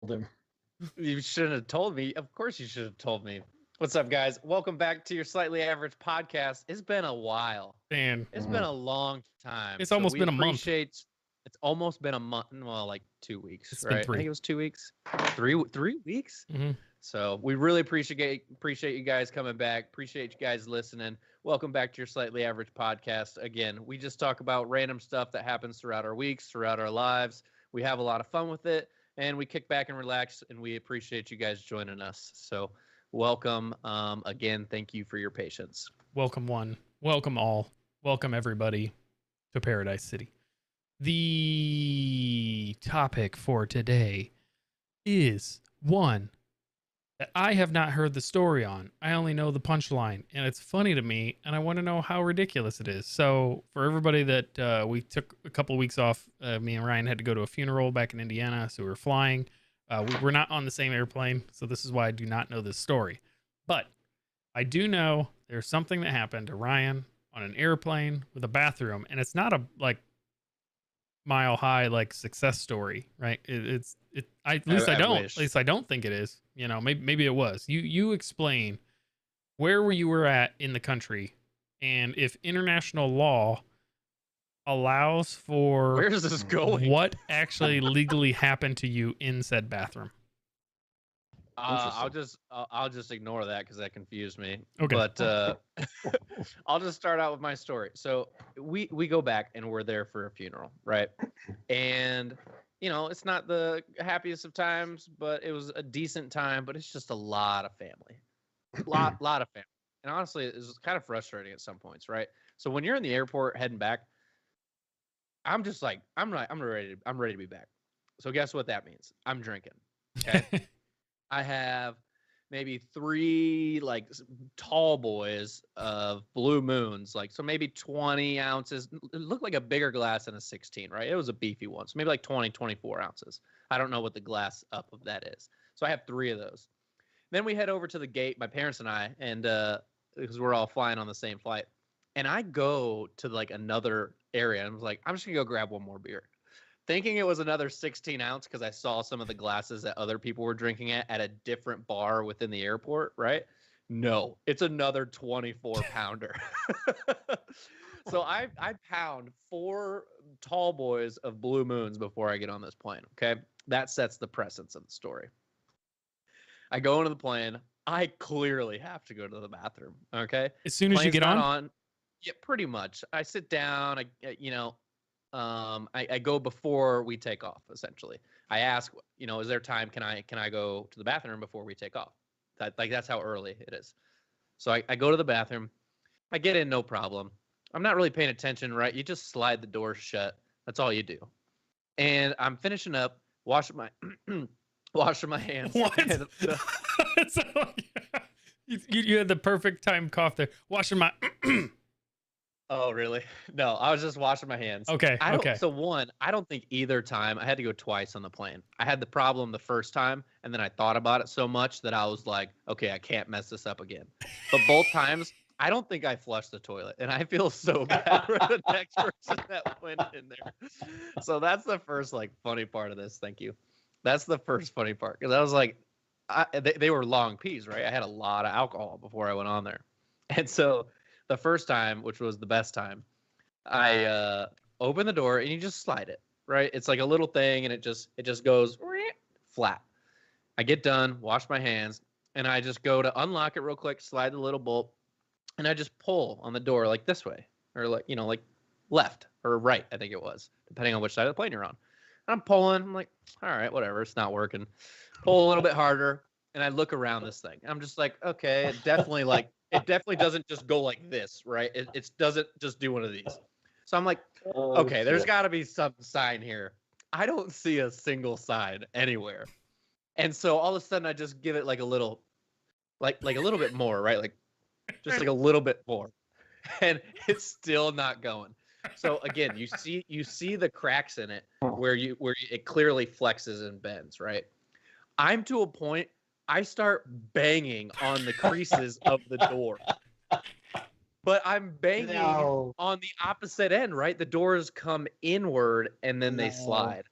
him. You shouldn't have told me. Of course, you should have told me. What's up, guys? Welcome back to your Slightly Average podcast. It's been a while. And It's been a long time. It's almost we been a month. appreciate. It's almost been a month. Well, like 2 weeks, It's right? been 3. I think it was 2 weeks. Three weeks. Mm-hmm. So we really appreciate you guys coming back. Appreciate you guys listening. Welcome back to your Slightly Average podcast. Again, we just talk about random stuff that happens throughout our weeks, throughout our lives. We have a lot of fun with it, and we kick back and relax, and we appreciate you guys joining us. So welcome. Again, thank you for your patience. Welcome one. Welcome all. Welcome everybody to Paradise City. The topic for today is one that I have not heard the story on. I only know the punchline, and it's funny to me, and I want to know how ridiculous it is. So for everybody that we took a couple of weeks off, me and Ryan had to go to a funeral back in Indiana, so we were flying. We're not on the same airplane, so this is why I do not know this story. But I do know there's something that happened to Ryan on an airplane with a bathroom, and it's not a mile high success story, right? At least I don't think it is. You know, maybe it was. You explain where you were at in the country, and if international law allows for where's this going? What actually legally happened to you in said bathroom? I'll just ignore that because that confused me. Okay. But I'll just start out with my story. So we go back and we're there for a funeral, right? And you know, it's not the happiest of times, but it was a decent time. But it's just a lot of family, lot of family. And honestly, it was kind of frustrating at some points, right? So when you're in the airport heading back, I'm just like, I'm ready to be back. So guess what that means? I'm drinking. Okay. I have maybe 3 tall boys of Blue Moons, so maybe 20 ounces. It looked like a bigger glass than a 16, right? It was a beefy one, so maybe like 20, 24 ounces. I don't know what the glass up of that is. So I have 3 of those. Then we head over to the gate, my parents and I, and because we're all flying on the same flight. And I go to another area, and I was like, I'm just gonna go grab one more beer. Thinking it was another 16 ounce because I saw some of the glasses that other people were drinking at a different bar within the airport, right? No, it's another 24 pounder. So I pound 4 tall boys of Blue Moons before I get on this plane, okay? That sets the precedence of the story. I go into the plane. I clearly have to go to the bathroom, okay? As soon as you get on? Yeah, pretty much. I sit down, I go before we take off, essentially. I ask, is there time? Can I go to the bathroom before we take off? That's how early it is. So I go to the bathroom. I get in, no problem. I'm not really paying attention, right? You just slide the door shut. That's all you do. And I'm finishing up, washing my hands. What? You had the perfect time cough there. Washing my... Oh, really? No, I was just washing my hands. Okay. So one, I don't think either time, I had to go twice on the plane. I had the problem the first time, and then I thought about it so much that I was like, okay, I can't mess this up again. But both times, I don't think I flushed the toilet, and I feel so bad for the next person that went in there. So that's the first funny part of this. Thank you. That's the first funny part, because I was like, they were long peas, right? I had a lot of alcohol before I went on there. And so the first time, which was the best time, I open the door and you just slide it, right? It's like a little thing, and it just goes flat. I get done, wash my hands, and I just go to unlock it real quick, slide the little bolt, and I just pull on the door like this way, or left or right, I think it was, depending on which side of the plane you're on. And I'm pulling. I'm like, all right, whatever, it's not working. Pull a little bit harder, and I look around this thing. I'm just like, okay, it definitely doesn't just go like this, right? It doesn't just do one of these. So I'm like, okay, there's got to be some sign here. I don't see a single sign anywhere. And so all of a sudden I just give it a little, like a little bit more, right? Just a little bit more. And it's still not going. So again, you see the cracks in it where it clearly flexes and bends, right? I'm to a point, I start banging on the creases of the door. But I'm banging on the opposite end, right? The doors come inward and then they slide.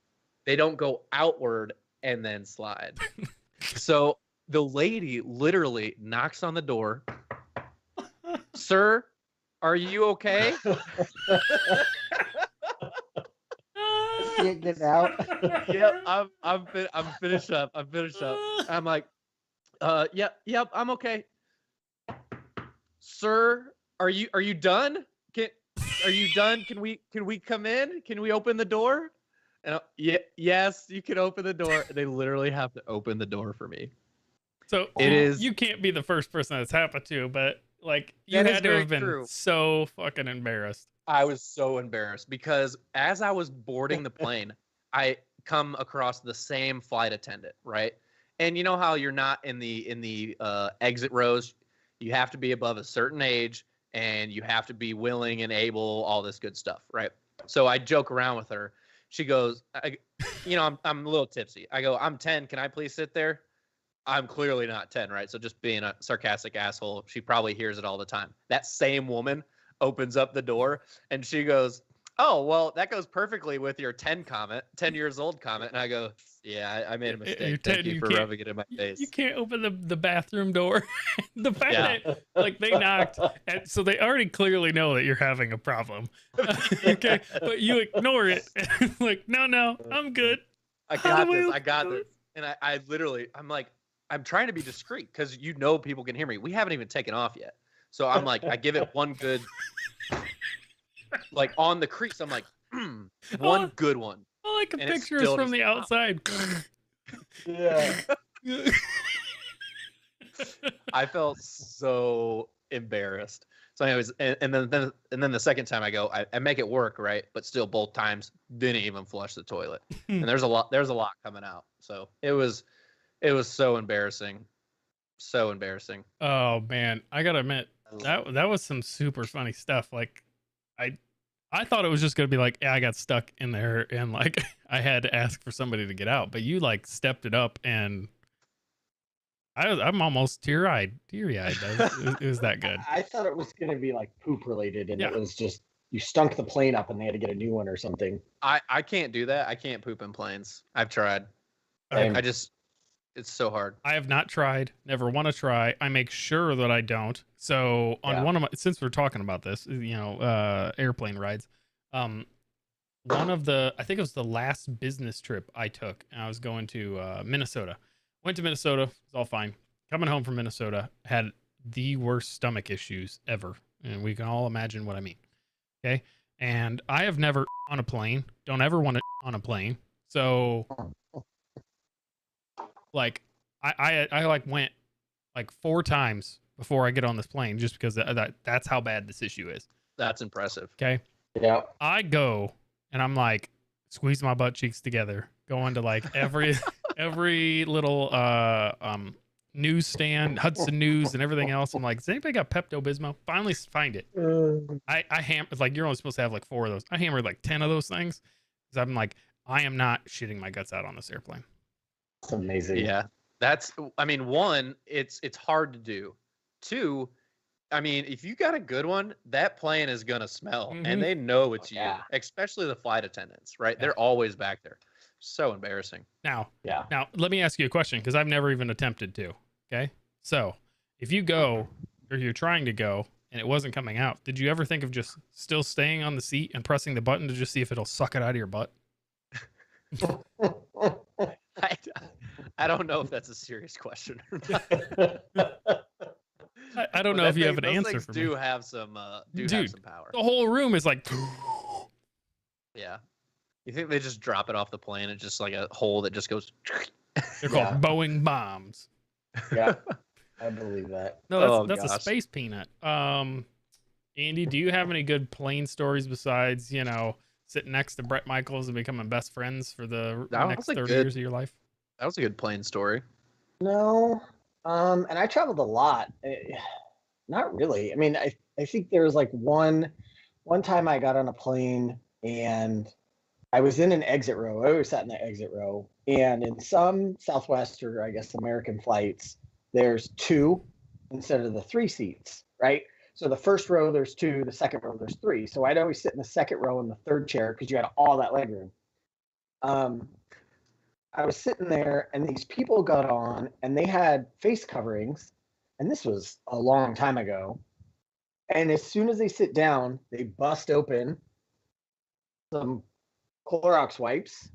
They don't go outward and then slide. So the lady literally knocks on the door. Sir, are you okay? Can't get out. Yep, I'm finished up. I'm finished up. I'm like, yep, I'm okay. Sir, are you done? Are you done? Can we come in? Can we open the door? And yes, you can open the door. They literally have to open the door for me. So It is. You can't be the first person that's happened to, but like you That is had to very have been true. so fucking embarrassed. I was so embarrassed because as I was boarding the plane, I come across the same flight attendant, right? And you know how you're not in the exit rows, you have to be above a certain age and you have to be willing and able, all this good stuff, right? So I joke around with her. She goes, I'm a little tipsy. I go, I'm 10. Can I please sit there? I'm clearly not 10, right? So just being a sarcastic asshole, she probably hears it all the time. That same woman opens up the door and she goes, oh, well, that goes perfectly with your 10 years old comment. And I go, yeah, I made a mistake. Thank you for rubbing it in my face. You can't open the bathroom door. The fact that like they knocked, and so they already clearly know that you're having a problem. Okay, but you ignore it. Like, no, I'm good. I got this. And I literally, I'm like, I'm trying to be discreet because people can hear me. We haven't even taken off yet. So I'm like, I give it one good, like on the crease. I'm like, one good one. All I can picture is from the outside. Yeah. I felt so embarrassed. So anyways, and then the second time I go, I make it work, right? But still both times didn't even flush the toilet. And there's a lot coming out. So it was so embarrassing. So embarrassing. Oh man, I gotta admit that was some super funny stuff. Like I thought it was just gonna be like, yeah, I got stuck in there and like I had to ask for somebody to get out, but you like stepped it up and I'm almost teary-eyed. It was that good. I thought it was going to be like poop related, and Yeah. it was just you stunk the plane up, and they had to get a new one or something. I can't do that. I can't poop in planes. I've tried. Same. It's so hard. I have not tried, never want to try. I make sure that I don't. So on one of my, since we're talking about this, airplane rides, one of I think it was the last business trip I took, and I was going to Minnesota. Went to Minnesota, it was all fine. Coming home from Minnesota, had the worst stomach issues ever, and we can all imagine what I mean. Okay, and I have never on a plane. Don't ever want to on a plane. So like I like went like 4 times before I get on this plane just because that's how bad this issue is. That's impressive. Okay. Yeah. I go and I'm like squeeze my butt cheeks together, going to like every little newsstand, Hudson News and everything else. I'm like, has anybody got Pepto-Bismol? Finally find it. I hammered, like, you're only supposed to have like 4 of those. I hammered like 10 of those things because I'm like, I am not shitting my guts out on this airplane. It's amazing. Yeah. I mean, 1, it's hard to do. 2, I mean, if you got a good one, that plane is going to smell and they know it's you, especially the flight attendants, right? They're always back there. So embarrassing. Now, let me ask you a question because I've never even attempted to. Okay. So if you go or you're trying to go and it wasn't coming out, did you ever think of just still staying on the seat and pressing the button to just see if it'll suck it out of your butt? I don't know if that's a serious question or not. I don't know if you have an answer for me. Do have some power. The whole room is like, yeah. You think they just drop it off the plane and just like a hole that just goes? They're called Boeing bombs. Yeah, I believe that. No, that's a space peanut. Andy, do you have any good plane stories besides sitting next to Bret Michaels and becoming best friends for the next 30 years of your life? That was a good plane story. No, and I traveled a lot. Not really. I mean, I think there was like one time I got on a plane and I was in an exit row. I always sat in the exit row. And in some Southwest or I guess American flights, there's 2 instead of the 3 seats, right? So the first row, there's 2. The second row, there's 3. So I'd always sit in the second row in the 3rd chair because you had all that leg room. I was sitting there and these people got on and they had face coverings. And this was a long time ago. And as soon as they sit down, they bust open some Clorox wipes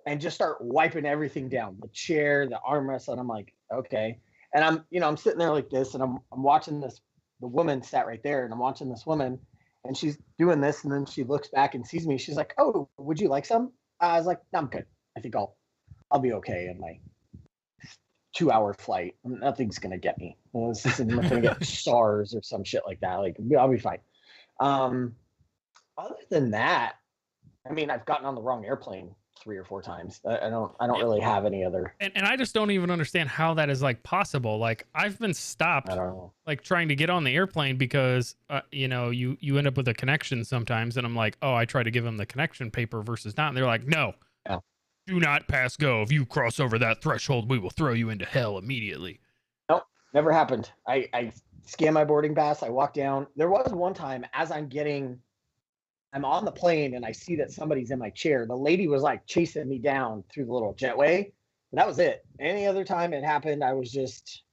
and just start wiping everything down, the chair, the armrest. And I'm like, okay. And I'm sitting there like this and I'm watching this, the woman sat right there and I'm watching this woman and she's doing this. And then she looks back and sees me. She's like, oh, would you like some? I was like, no, I'm good. I think I'll be okay in my 2-hour flight. Nothing's gonna get me. I'm not gonna get SARS or some shit like that. Like I'll be fine. Other than that, I mean, I've gotten on the wrong airplane 3 or 4 times. I don't really have any other. And I just don't even understand how that is like possible. Like I've been stopped I don't know. like trying to get on the airplane because you end up with a connection sometimes, and I'm like, oh, I try to give them the connection paper versus not, and they're like, no. Yeah. Do not pass go. If you cross over that threshold, we will throw you into hell immediately. Nope, never happened. I scan my boarding pass. I walk down. There was one time as I'm on the plane and I see that somebody's in my chair. The lady was like chasing me down through the little jetway. And that was it. Any other time it happened, I was just,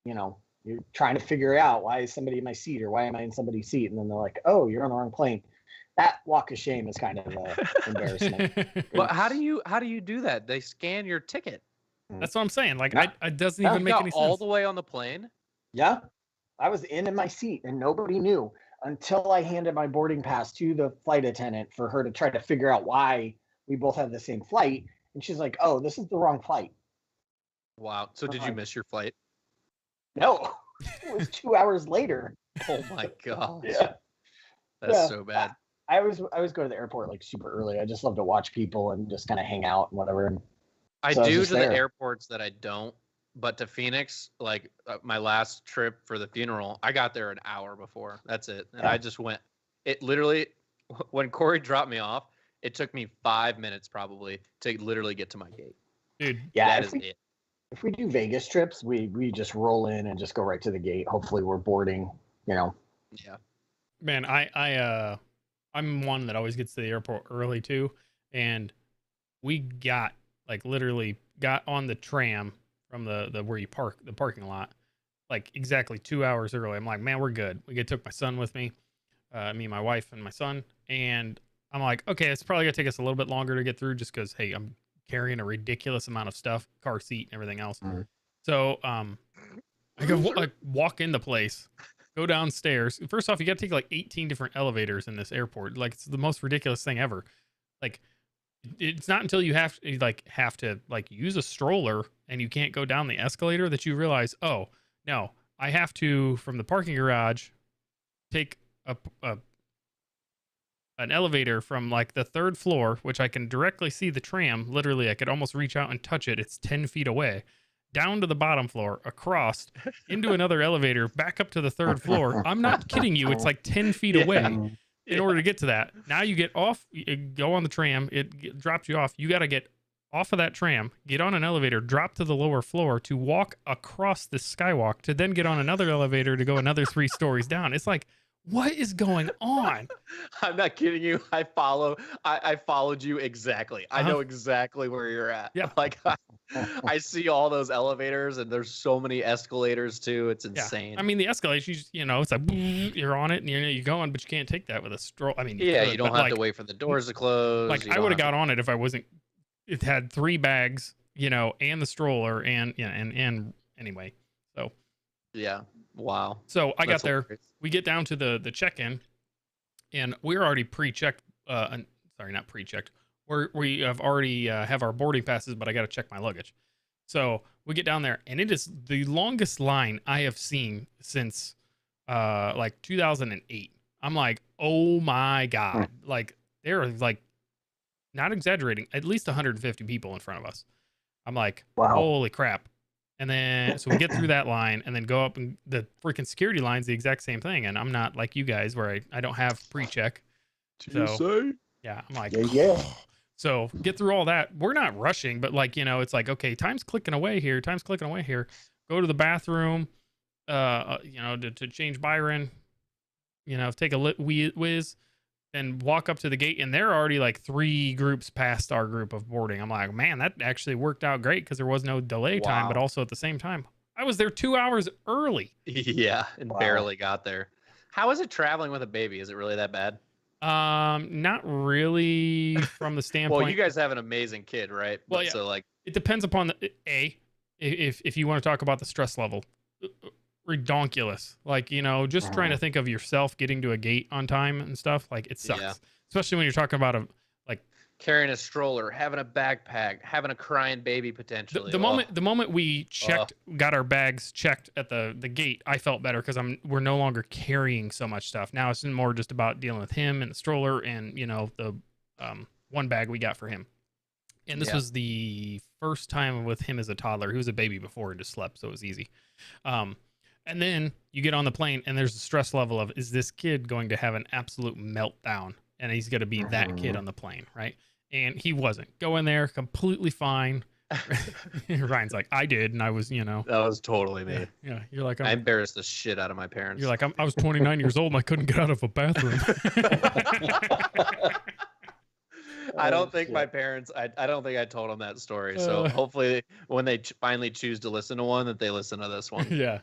you're trying to figure out why is somebody in my seat or why am I in somebody's seat? And then they're like, oh, you're on the wrong plane. That walk of shame is kind of embarrassment. Well, how do you do that? They scan your ticket. That's what I'm saying. Like, Yeah. it doesn't even make any sense. All the way on the plane. Yeah, I was in my seat and nobody knew until I handed my boarding pass to the flight attendant for her to try to figure out why we both had the same flight. And she's like, oh, this is the wrong flight. Wow. So did you miss your flight? No, it was 2 hours later. Oh my god. Yeah. That's so bad. I always go to the airport like super early. I just love to watch people and just kind of hang out and whatever. And I so do was to there. the airports that I don't, but to Phoenix, like my last trip for the funeral, I got there an hour before. That's it. And I just went, it literally, when Corey dropped me off, it took me 5 minutes probably to literally get to my gate. Dude, Yeah, That is it. if we do Vegas trips, we just roll in and just go right to the gate. Hopefully we're boarding, Yeah. man, I'm one that always gets to the airport early too, and we literally got on the tram from the where you park, the parking lot, like exactly 2 hours early. I'm like, man, we're good. Took my son with me, me, my wife, and my son, and I'm like, okay, it's probably gonna take us a little bit longer to get through, just because hey, I'm carrying a ridiculous amount of stuff, car seat and everything else. Mhm. So I go walk in the place. Go downstairs. First off, you got to take like 18 different elevators in this airport. Like it's the most ridiculous thing ever. Like it's not until you have to use a stroller and you can't go down the escalator that you realize, oh no, I have to from the parking garage take an elevator from like the 3rd floor, which I can directly see the tram. Literally, I could almost reach out and touch it. It's 10 feet away. Down to the bottom floor, across, into another elevator, back up to the 3rd floor. I'm not kidding you. It's like 10 feet away in order to get to that. Now you get off, you go on the tram, it drops you off. You got to get off of that tram, get on an elevator, drop to the lower floor to walk across the skywalk to then get on another elevator to go another 3 stories down. It's like, what is going on? I'm not kidding you. I followed you exactly. I know exactly where you're at. Yeah. Like I see all those elevators and there's so many escalators too. It's insane. I mean, the escalation, it's like you're on it and you're going, but you can't take that with a stroll. I mean, yeah, could, you don't have to wait for the doors to close. Like I would have got on it if I wasn't. It had 3 bags, and the stroller, and anyway. So yeah, wow. So I got That's there. hilarious. We get down to the check-in, and we're already pre-checked. Sorry, not pre-checked. We have already have our boarding passes, but I got to check my luggage. So we get down there, and it is the longest line I have seen since like 2008. I'm like, oh my god! Like there are like, not exaggerating, at least 150 people in front of us. I'm like, Wow. holy crap! And then so we get through that line, and then go up, and the freaking security line's the exact same thing. And I'm not like you guys where I don't have pre-check. So yeah, I'm like, Yeah. So get through all that. We're not rushing, but like, it's like, okay, time's clicking away here. Go to the bathroom, to change Byron, take a whiz, then walk up to the gate, and they're already like 3 groups past our group of boarding. I'm like, man, that actually worked out great because there was no delay time, but Wow. also at the same time, I was there 2 hours early. Yeah, and Wow. barely got there. How is it traveling with a baby? Is it really that bad? Not really from the standpoint. Well, you guys have an amazing kid, right? Well, But yeah. so like, It depends upon the if you want to talk about the stress level. Redonkulous. Like, just trying to think of yourself getting to a gate on time and stuff, like it sucks. Yeah. Especially when you're talking about carrying a stroller, having a backpack, having a crying baby potentially. the moment we got our bags checked at the gate, I felt better because we're no longer carrying so much stuff. Now it's more just about dealing with him and the stroller and the one bag we got for him. And this was the first time with him as a toddler. He was a baby before and just slept, so it was easy. And then you get on the plane and there's the stress level of, is this kid going to have an absolute meltdown? And he's going to be that kid on the plane, right? And he wasn't. Go in there completely fine. Ryan's like, I did, and I was, That was totally me. Yeah, you're like, I embarrassed the shit out of my parents. You're like, I was 29 years old and I couldn't get out of a bathroom. I don't think my parents. I don't think I told them that story. So hopefully, when they finally choose to listen to one, that they listen to this one. Yeah.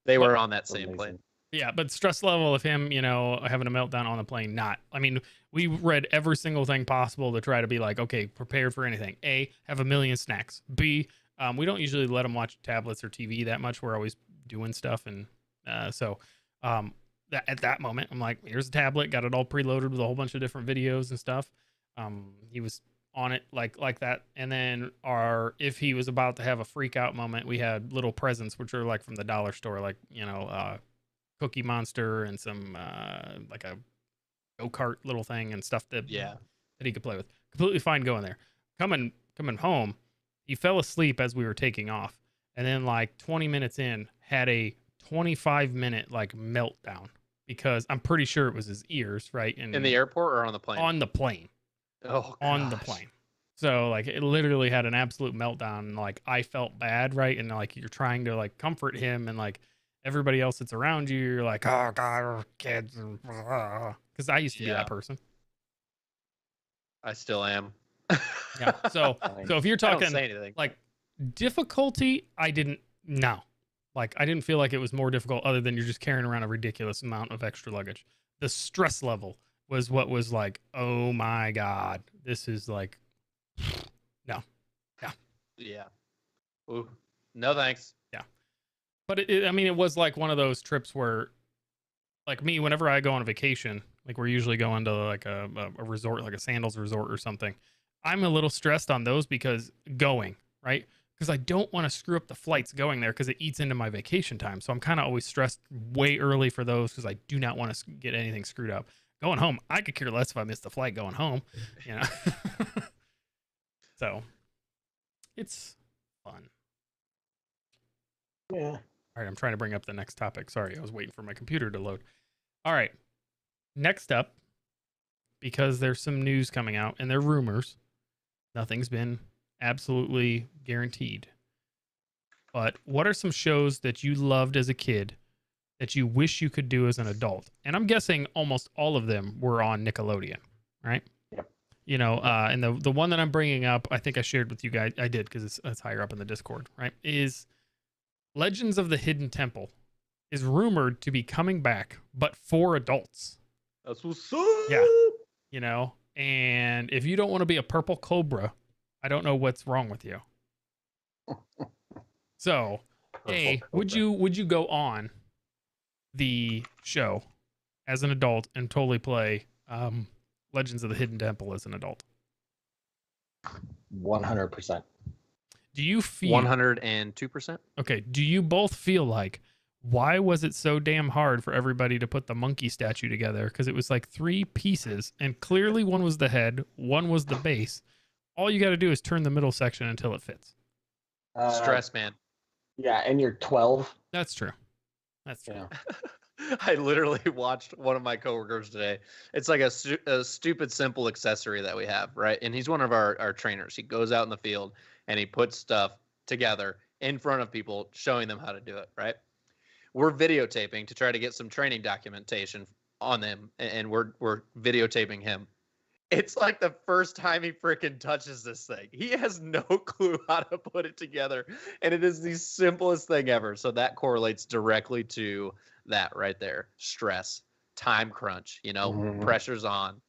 They were on that same plane. Yeah, but stress level of him, having a meltdown on the plane, not. I mean, we read every single thing possible to try to be like, okay, prepared for anything. A, have a million snacks. B, we don't usually let them watch tablets or TV that much. We're always doing stuff. And so at that moment, I'm like, here's a tablet, got it all preloaded with a whole bunch of different videos and stuff. He was on it like that. And then if he was about to have a freak out moment, we had little presents, which are like from the dollar store, like, Cookie Monster and some like a go-kart little thing and stuff that he could play with. Completely fine going there. Coming home, he fell asleep as we were taking off, and then like 20 minutes in, had a 25-minute like meltdown because I'm pretty sure it was his ears, right? In the airport or on the plane? On the plane. Oh, on the plane. So like it literally had an absolute meltdown. And, like I felt bad, right? And like you're trying to like comfort him, and like everybody else that's around you, you're like, oh God, kids, because I used to be that person. I still am. Yeah. So if you're talking like difficulty, I didn't feel like it was more difficult other than you're just carrying around a ridiculous amount of extra luggage. The stress level was what was like, oh my God, this is like, no. Yeah. Ooh, no thanks. Yeah. But it was like one of those trips where, like me, whenever I go on a vacation, like we're usually going to like a resort, like a Sandals resort or something, I'm a little stressed on those because right? Because I don't want to screw up the flights going there because it eats into my vacation time. So I'm kind of always stressed way early for those because I do not want to get anything screwed up. Going home, I could care less if I missed the flight going home, So it's fun. Yeah. All right, I'm trying to bring up the next topic. Sorry, I was waiting for my computer to load. All right. Next up, because there's some news coming out and they're rumors. Nothing's been absolutely guaranteed. But what are some shows that you loved as a kid that you wish you could do as an adult? And I'm guessing almost all of them were on Nickelodeon, right? Yep. And the one that I'm bringing up, I think I shared with you guys, I did because it's higher up in the Discord, right? Is Legends of the Hidden Temple is rumored to be coming back, but for adults. That's what's up. Yeah. And if you don't want to be a purple cobra, I don't know what's wrong with you. So, would you go on the show as an adult and totally play Legends of the Hidden Temple as an adult? 100%. Do you feel 102%? Okay, do you both feel like, why was it so damn hard for everybody to put the monkey statue together? Because it was like 3 pieces, and clearly one was the head, one was the base. All you got to do is turn the middle section until it fits. Stress, man. Yeah, and you're 12. That's true. Yeah. I literally watched one of my coworkers today. It's like a stupid, simple accessory that we have, right? And he's one of our trainers. He goes out in the field and he puts stuff together in front of people, showing them how to do it, right? We're videotaping to try to get some training documentation on them, and we're videotaping him. It's like the first time he freaking touches this thing. He has no clue how to put it together, and it is the simplest thing ever. So that correlates directly to that right there. Stress, time crunch, pressure's on.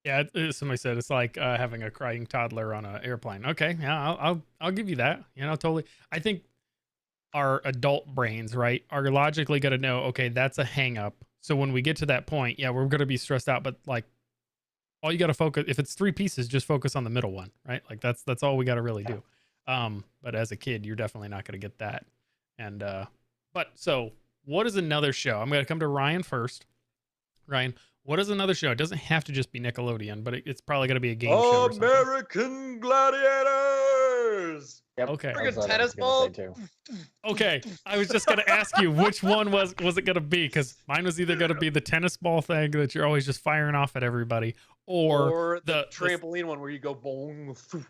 Yeah, somebody said it's like having a crying toddler on an airplane. Okay, yeah, I'll give you that. Totally. I think our adult brains, right, are logically going to know, okay, that's a hang up. So when we get to that point, yeah, we're going to be stressed out, but like all you got to focus, if it's 3 pieces, just focus on the middle one, right? Like that's all we got to really do. But as a kid, you're definitely not going to get that. And but so what is another show? I'm going to come to Ryan first. Ryan, what is another show? It doesn't have to just be Nickelodeon, but it's probably going to be a game show. American Gladiators. Yep. Okay. Friggin' tennis ball. Okay, I was just gonna ask you which one was it gonna be, because mine was either gonna be the tennis ball thing that you're always just firing off at everybody, or the trampoline one where you go boom, and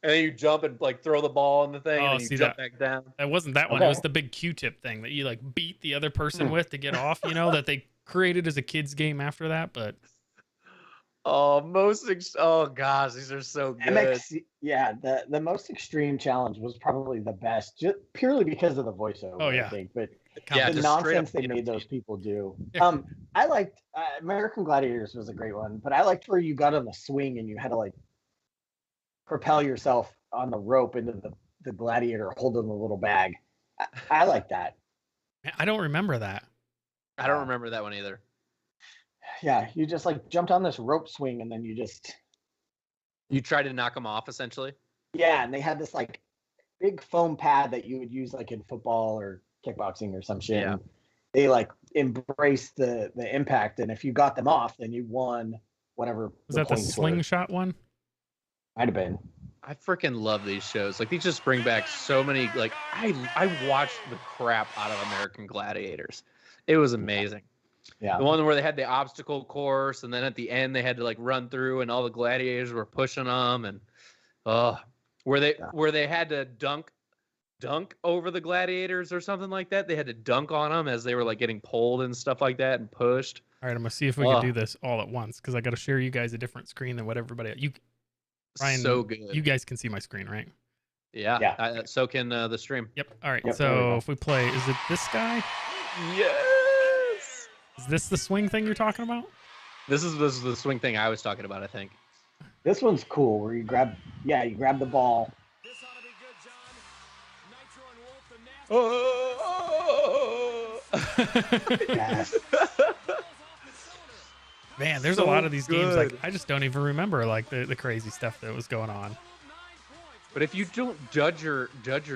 then you jump and like throw the ball in the thing, and then you jump back down. It wasn't that one. It was the big Q-tip thing that you like beat the other person with to get off. That they created as a kids game after that, but. Oh, oh gosh, these are so good. Yeah, the most extreme challenge was probably the best, just purely because of the voiceover. Oh yeah, I think, but yeah, the nonsense they made those people do. Yeah. I liked American Gladiators was a great one, but I liked where you got on the swing and you had to like propel yourself on the rope into the gladiator holding the little bag. I like that. I don't remember that. I don't remember that one either. Yeah, you just like jumped on this rope swing and then you tried to knock them off essentially. Yeah, and they had this like big foam pad that you would use like in football or kickboxing or some shit. Yeah. And they like embraced the impact, and if you got them off, then you won whatever. Was that the slingshot one? Might have been. I freaking love these shows. Like these just bring back so many. Like I watched the crap out of American Gladiators. It was amazing. Yeah. The one where they had the obstacle course, and then at the end they had to like run through, and all the gladiators were pushing them, and where they had to dunk over the gladiators or something like that. They had to dunk on them as they were like getting pulled and stuff like that and pushed. All right, I'm gonna see if we can do this all at once, because I got to share you guys a different screen than what everybody. Ryan, so good. You guys can see my screen, right? Yeah. So can the stream. Yep. All right. Yep, so if we play, is it this guy? Yes. Is this the swing thing you're talking about? This is the swing thing I was talking about, I think. This one's cool where you grab the ball. This ought to be good, John. Nitro and Wolf, the yes. Man, there's a lot of these games like I just don't even remember like the crazy stuff that was going on. But if you don't judge your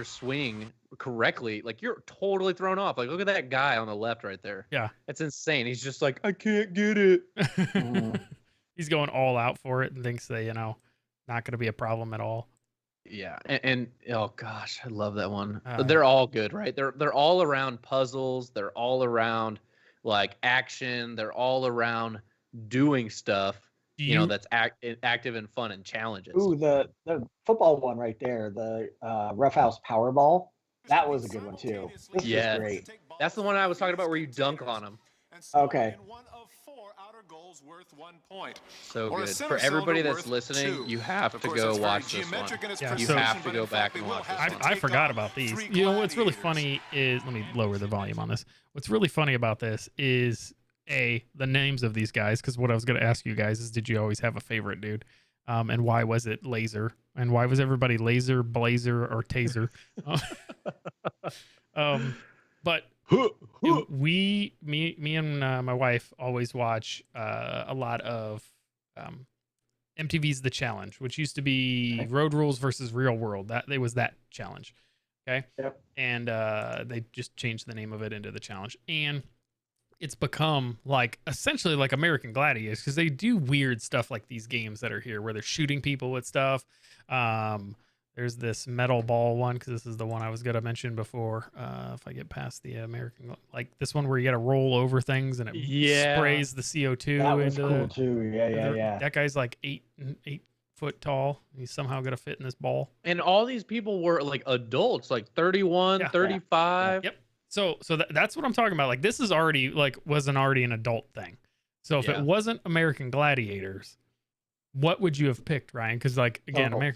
swing correctly, like you're totally thrown off. Like look at that guy on the left right there. Yeah. That's insane. He's just like, I can't get it. He's going all out for it and thinks that, not going to be a problem at all. Yeah. And oh gosh, I love that one. They're all good, right? They're all around puzzles. They're all around like action. They're all around doing stuff. That's active and fun and challenges. Ooh, the football one right there, the Roughhouse Powerball. That was a good one too. This was great. That's the one I was talking about where you dunk on them. Okay. So good. For everybody that's listening, you have to go watch this one. Yeah, you have to go back and watch this one. I forgot about these. What's really funny is, let me lower the volume on this. What's really funny about this is the names of these guys, because what I was going to ask you guys is, did you always have a favorite, dude? And why was it Laser? And why was everybody Laser, Blazer, or Taser? But me and my wife always watch a lot of MTV's The Challenge, which used to be Road Rules versus Real World. That was that challenge. Okay. Yep. And they just changed the name of it into The Challenge. And it's become like essentially like American Gladiators, because they do weird stuff like these games that are here where they're shooting people with stuff. There's this metal ball one, because this is the one I was going to mention before. If I get past the American, like this one where you got to roll over things and it sprays the CO2. That was cool too. Yeah. That guy's like 8 foot tall. He's somehow going to fit in this ball. And all these people were like adults, like 31, 35. Yep. So that's what I'm talking about. Like this is already like wasn't already an adult thing. So if it Yeah. wasn't American Gladiators, what would you have picked, Ryan? Because like again, Oh.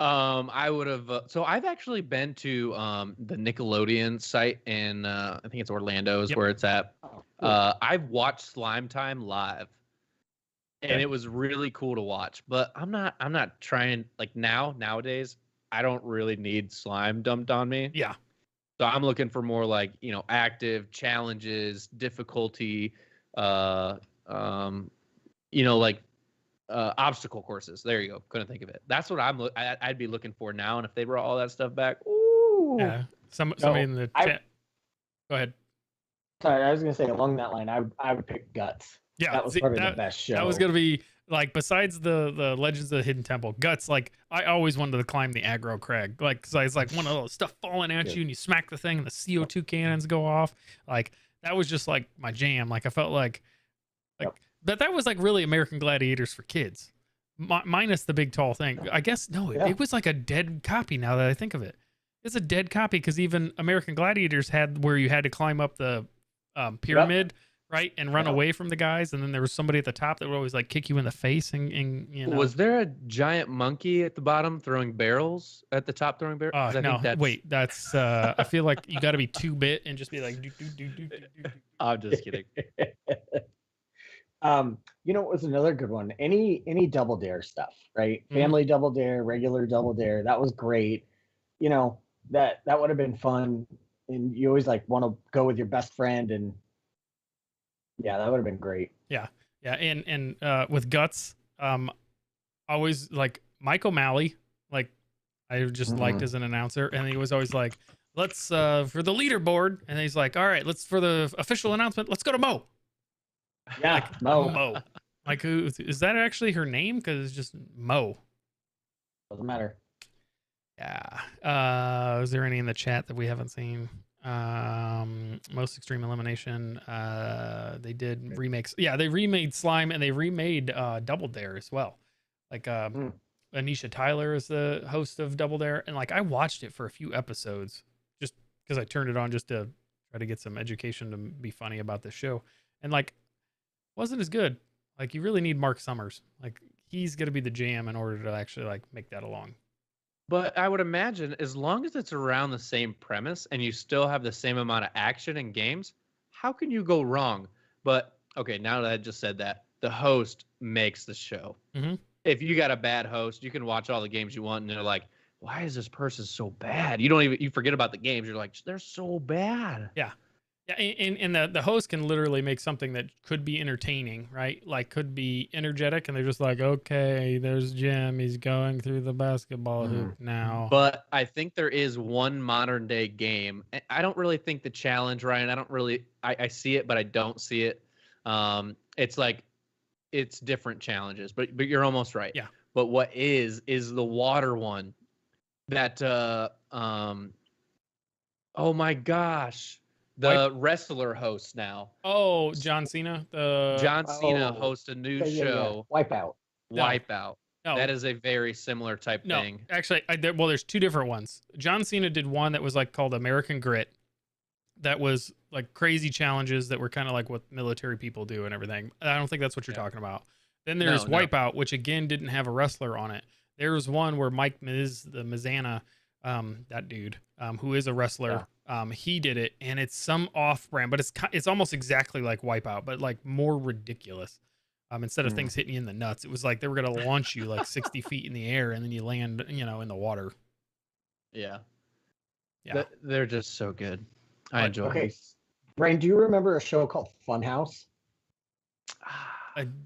I would have. So I've actually been to the Nickelodeon site in I think it's Orlando is Yep. where it's at. Oh, cool. I've watched Slime Time live, and Okay. it was really cool to watch. But I'm not trying like nowadays. I don't really need slime dumped on me. Yeah. So I'm looking for more like active challenges, difficulty, uh, um, like obstacle courses. There you go. Couldn't think of it. That's what I'd be looking for now. And if they brought all that stuff back, ooh, Yeah. Somebody in the chat. Go ahead. Sorry, I was gonna say along that line, I would pick Guts. Yeah, That was see, probably the best show. That was gonna be like besides the Legends of the Hidden Temple, Guts. Like I always wanted to climb the aggro crag. Like cause it's like one of those stuff falling at Yeah. you and you smack the thing and the CO2 cannons go off. Like that was just like my jam. Like I felt like Yep. but that was like really American Gladiators for kids, minus the big tall thing. I guess no, Yeah. it was like a dead copy. Now that I think of it, it's a dead copy because even American Gladiators had where you had to climb up the pyramid. Right, and run Yeah. away from the guys, and then there was somebody at the top that would always like kick you in the face, and you know. Was there a giant monkey at the bottom throwing barrels at the top throwing barrels? 'Cause I No, think that's, wait, that's I feel like you got to be 2-bit and just be like, do, do, do, do, do, do, do. I'm just kidding. It was another good one. Any Double Dare stuff, right? Mhm. Family Double Dare, regular Double Dare. That was great. That would have been fun. And you always like want to go with your best friend, and yeah, that would have been great. Yeah, and with Guts, always like Mike O'Malley, like I just liked Mhm. as an announcer, and he was always like, let's for the leaderboard, and he's like, all right, let's for the official announcement, let's go to Mo. Yeah, Like Mo. Mo. Like who is that actually her name? Because it's just Mo. Doesn't matter. Yeah. Is there any in the chat that we haven't seen? Most Extreme Elimination. They did remakes. Yeah, they remade Slime and they remade Double Dare as well. Like Anisha Tyler is the host of Double Dare, and like I watched it for a few episodes just because I turned it on just to try to get some education to be funny about this show, and like wasn't as good. Like you really need Mark Summers. Like he's gonna be the jam in order to actually like make that along. But I would imagine as long as it's around the same premise and you still have the same amount of action in games, how can you go wrong? But okay, now that I just said that, the host makes the show. Mhm. If you got a bad host, you can watch all the games you want and they're like, why is this person so bad? You forget about the games. You're like, they're so bad. Yeah. Yeah, and the host can literally make something that could be entertaining, right? Like could be energetic, and they're just like, okay, there's Jim, he's going through the basketball hoop now. But I think there is one modern day game. I don't really think the challenge, Ryan. I see it, but I don't see it. It's like it's different challenges, but you're almost right. Yeah. But what is the water one that oh my gosh. The wrestler hosts now. Oh, John Cena. John Cena hosts a new show. Wipeout. Wipeout. No. That is a very similar type No, thing. actually, there's two different ones. John Cena did one that was like called American Grit. That was like crazy challenges that were kind of like what military people do and everything. I don't think that's what you're talking about. Then there's No. Wipeout, which again didn't have a wrestler on it. There was one where Mike Miz, the Mizana, that dude, who is a wrestler, he did it, and it's some off-brand, but it's almost exactly like Wipeout, but like more ridiculous. Instead of things hitting you in the nuts, it was like they were gonna launch you like 60 feet in the air, and then you land, in the water. Yeah. Yeah. They're just so good. I enjoy Okay, them. Brian, do you remember a show called Funhouse?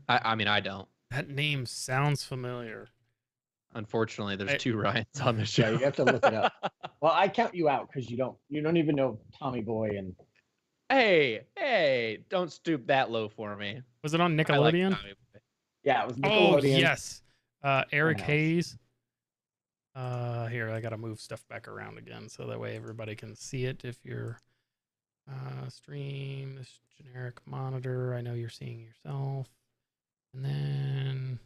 I mean, I don't. That name sounds familiar. Unfortunately, there's two Ryans on the show. Yeah, you have to look it up. Well, I count you out because you don't even know Tommy Boy and Hey, don't stoop that low for me. Was it on I like Nickelodeon? Tommy Boy. yeah, it was Oh Nickelodeon. yes, Eric Funhouse. Hayes. Here I gotta move stuff back around again so that way everybody can see it. If you're stream this generic monitor, I know you're seeing yourself, and then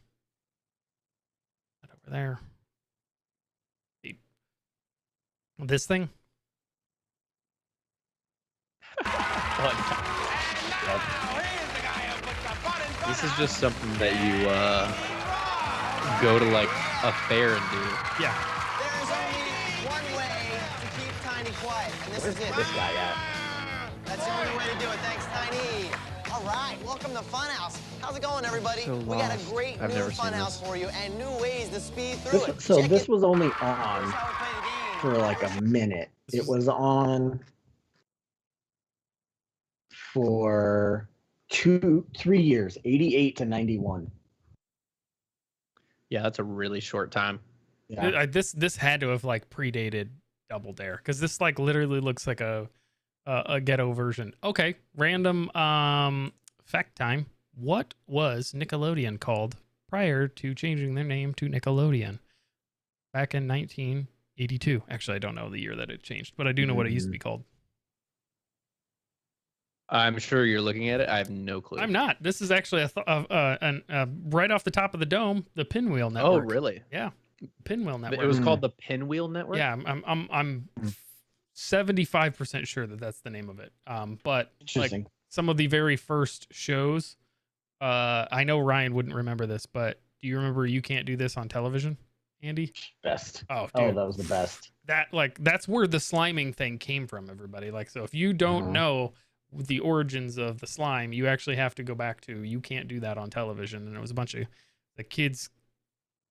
that over there. This thing. This is just something that you go to like a fair and do. Yeah. There's only one way to keep Tiny quiet, and this is it. This guy at? That's the only way to do it. Thanks, Tiny. All right, welcome to Funhouse. How's it going, everybody? So We got a lost. great I've new never seen Funhouse this. for you and new ways to speed through it. So Check this it. was only Here's on how we play the game. for like a minute. This It was on for 3 years, 88 to 91. Yeah, that's a really short time. Yeah. This had to have like predated Double Dare because this like literally looks like a ghetto version. Okay, random fact time. What was Nickelodeon called prior to changing their name to Nickelodeon back in 1982? Actually, I don't know the year that it changed, but I do know what it used to be called. I'm sure you're looking at it. I have no clue. I'm not. This is actually right off the top of the dome, the Pinwheel Oh, Network. really? Pinwheel Network. It was called the Pinwheel Network. Yeah, I'm 75% sure that that's the name of it. But like Interesting. some of the very first shows, I know Ryan wouldn't remember this, but do you remember You Can't Do This on television, Andy? Best. Oh, Oh, dude, that was the best. that's where the sliming thing came from, everybody. Like, so if you don't know the origins of the slime, you actually have to go back to You Can't Do That on television, and it was a bunch of the kids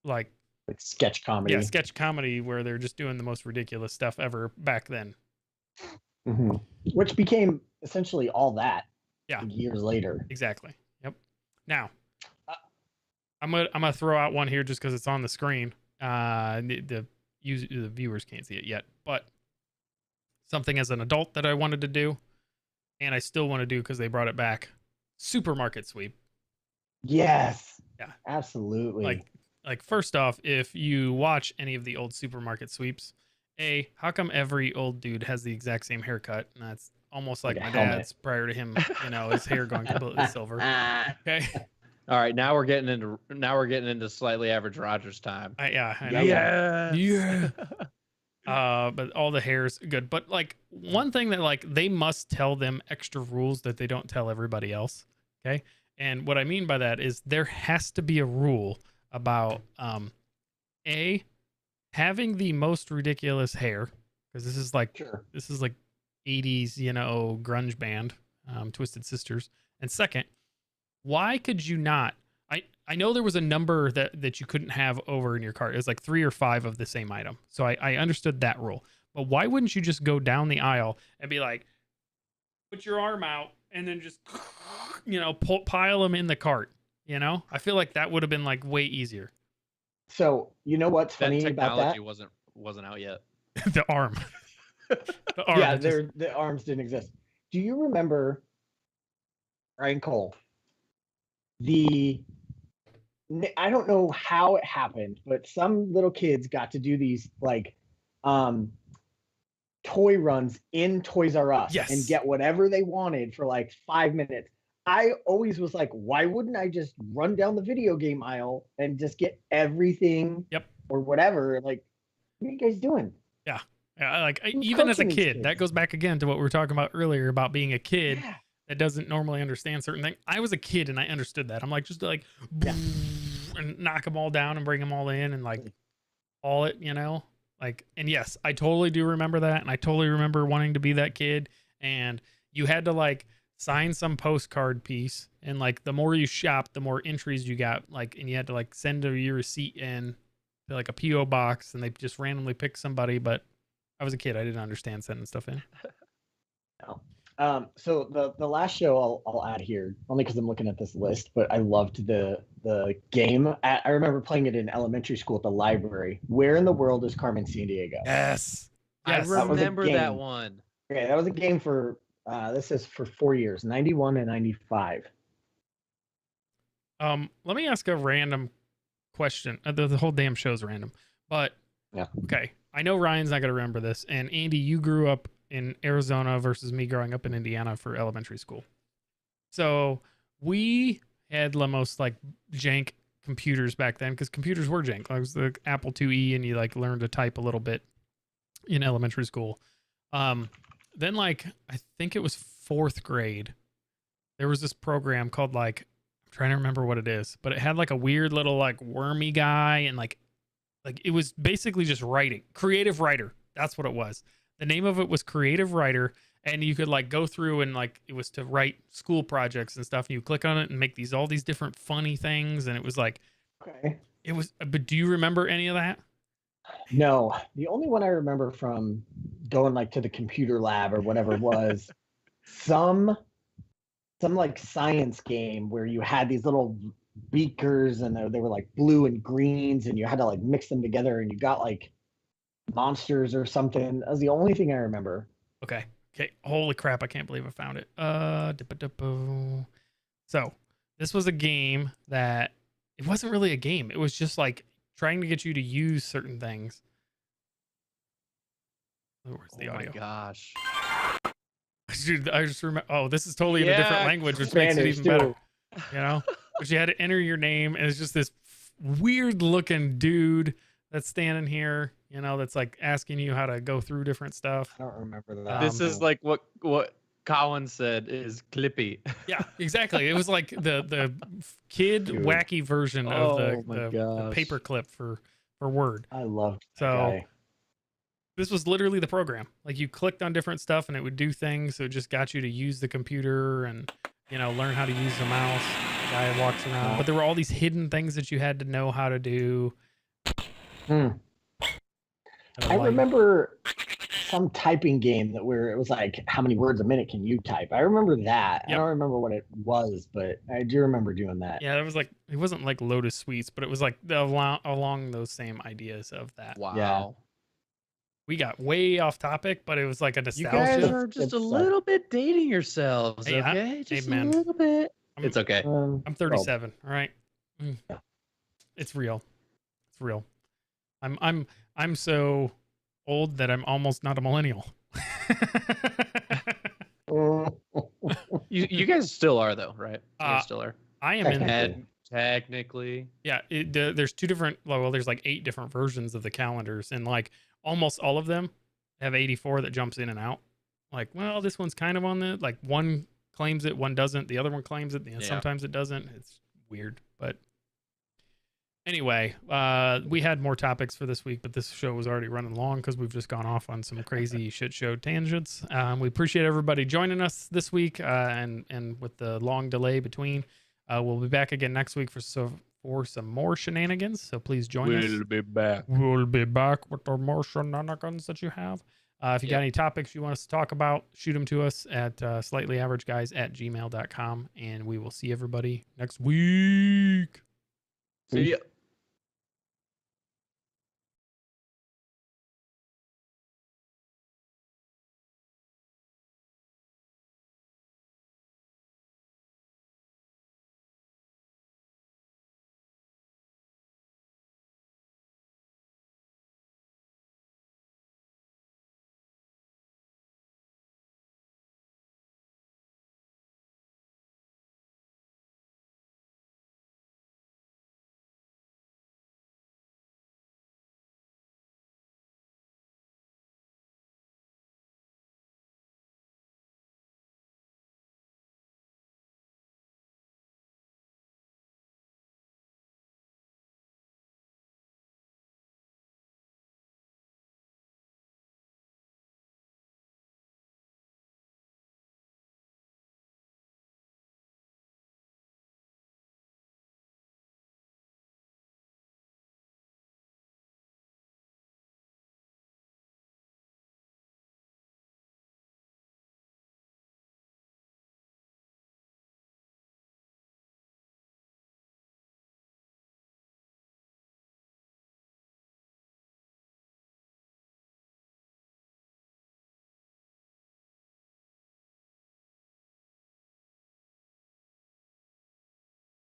like Like sketch comedy. yeah, sketch comedy where they're just doing the most ridiculous stuff ever back then. Mhm. Which became essentially all that. Yeah. Years later. Exactly. Yep. Now, I'm gonna throw out one here just because it's on the screen. The viewers can't see it yet, but something as an adult that I wanted to do, and I still want to do because they brought it back. Supermarket sweep. Yes. Yeah. Absolutely. Like first off, if you watch any of the old supermarket sweeps, how come every old dude has the exact same haircut? And that's almost like Like a my helmet. dad's prior to him, his hair going completely silver. Okay. All right, now we're getting into slightly average Rogers time. I know. Yeah. But all the hair's good. But like one thing that like they must tell them extra rules that they don't tell everybody else. Okay. And what I mean by that is there has to be a rule about having the most ridiculous hair, because this is like Sure. 80s, grunge band, Twisted Sisters. And second, why could you not? I know there was a number that you couldn't have over in your cart. It was like 3 or 5 of the same item. So I understood that rule. But why wouldn't you just go down the aisle and be like, put your arm out and then just, pile them in the cart? I feel like that would have been like way easier. So you know what's That funny about that? technology wasn't out yet. The arm. The arm. Yeah, just- the arms didn't exist. Do you remember Ryan Cole? I don't know how it happened, but some little kids got to do these like toy runs in Toys R Us Yes. and get whatever they wanted for like 5 minutes. I always was like, why wouldn't I just run down the video game aisle and just get everything? Yep. Or whatever. Like, what are you guys doing? Yeah, Who's even as a coaching these kid, kids? that goes back again to what we were talking about earlier about being a kid Yeah. that doesn't normally understand certain things. I was a kid and I understood that. I'm like, just like, Yeah. and knock them all down and bring them all in and like all it, like, and yes, I totally do remember that. And I totally remember wanting to be that kid. And you had to like sign some postcard piece. And like, the more you shopped, the more entries you got, like, and you had to like send your receipt in to like a PO box and they just randomly pick somebody. But I was a kid. I didn't understand sending stuff in. So the last show I'll add here, only because I'm looking at this list, but I loved the game. I remember playing it in elementary school at the library. Where in the world is Carmen Sandiego? Yes. I Yes. That was a remember that game. one. Okay, that was a game for this is for 4 years, 91 and 95. Let me ask a random question. The whole damn show's random, but Yeah. okay. I know Ryan's not gonna remember this, and Andy, you grew up in Arizona versus me growing up in Indiana for elementary school. So we had the most like jank computers back then because computers were jank. Like it was the Apple IIe, and you like learned to type a little bit in elementary school. Then like I think it was 4th grade, there was this program called like, I'm trying to remember what it is, but it had like a weird little like wormy guy and like it was basically just writing. Creative Writer. That's what it was. The name of it was Creative Writer, and you could like go through and like it was to write school projects and stuff. And you click on it and make all these different funny things, and it was like, Okay. it was. But do you remember any of that? No, the only one I remember from going like to the computer lab or whatever was some like science game where you had these little beakers and they were like blue and greens and you had to like mix them together and you got like monsters or something. That was the only thing I remember. Okay. Holy crap! I can't believe I found it. So this was a game that it wasn't really a game. It was just like trying to get you to use certain things. Where's the audio? My gosh. Dude, I just remember. Oh, this is totally in a different Yeah, language, which makes it Spanish, even better. too. You know, but you had to enter your name, and it's just this weird looking dude that's standing here. You know, that's like asking you how to go through different stuff. I don't remember that. This is like what Colin said is Clippy. Yeah, exactly. It was like the kid Dude. wacky version Oh of my the gosh. paperclip for Word. I loved that So guy. this was literally the program. Like you clicked on different stuff and it would do things. So it just got you to use the computer and, you know, learn how to use the mouse. The guy walks around. But there were all these hidden things that you had to know how to do. Hmm. And I I'm like, remember some typing game that where it was like, how many words a minute can you type? I remember that. Yep. I don't remember what it was, but I do remember doing that. yeah, it was like, it wasn't like Lotus Suites, but it was like along those same ideas of that. Wow. We got way off topic, but it was like a You nostalgia. guys are just a It's, little bit dating yourselves, Hey, okay? Just man. a little bit. I'm- It's okay. I'm 37. All right. Yeah. It's real. It's real. I'm so old that I'm almost not a millennial. You guys still are though, right? You guys still are. I am in. Technically. Technically. Yeah. There's 2 different. Well, there's like 8 different versions of the calendars, and like almost all of them have 84 that jumps in and out. Like, well, this one's kind of on the like one claims it, one doesn't. The other one claims it. Yeah. Sometimes it doesn't. It's weird, but. Anyway, we had more topics for this week, but this show was already running long because we've just gone off on some crazy shit show tangents. We appreciate everybody joining us this week, and with the long delay between, we'll be back again next week for some more shenanigans. So please join us. We'll be back. We'll be back with the more shenanigans that you have. If you got any topics you want us to talk about, shoot them to us at slightlyaverageguys@gmail.com, and we will see everybody next week. See ya.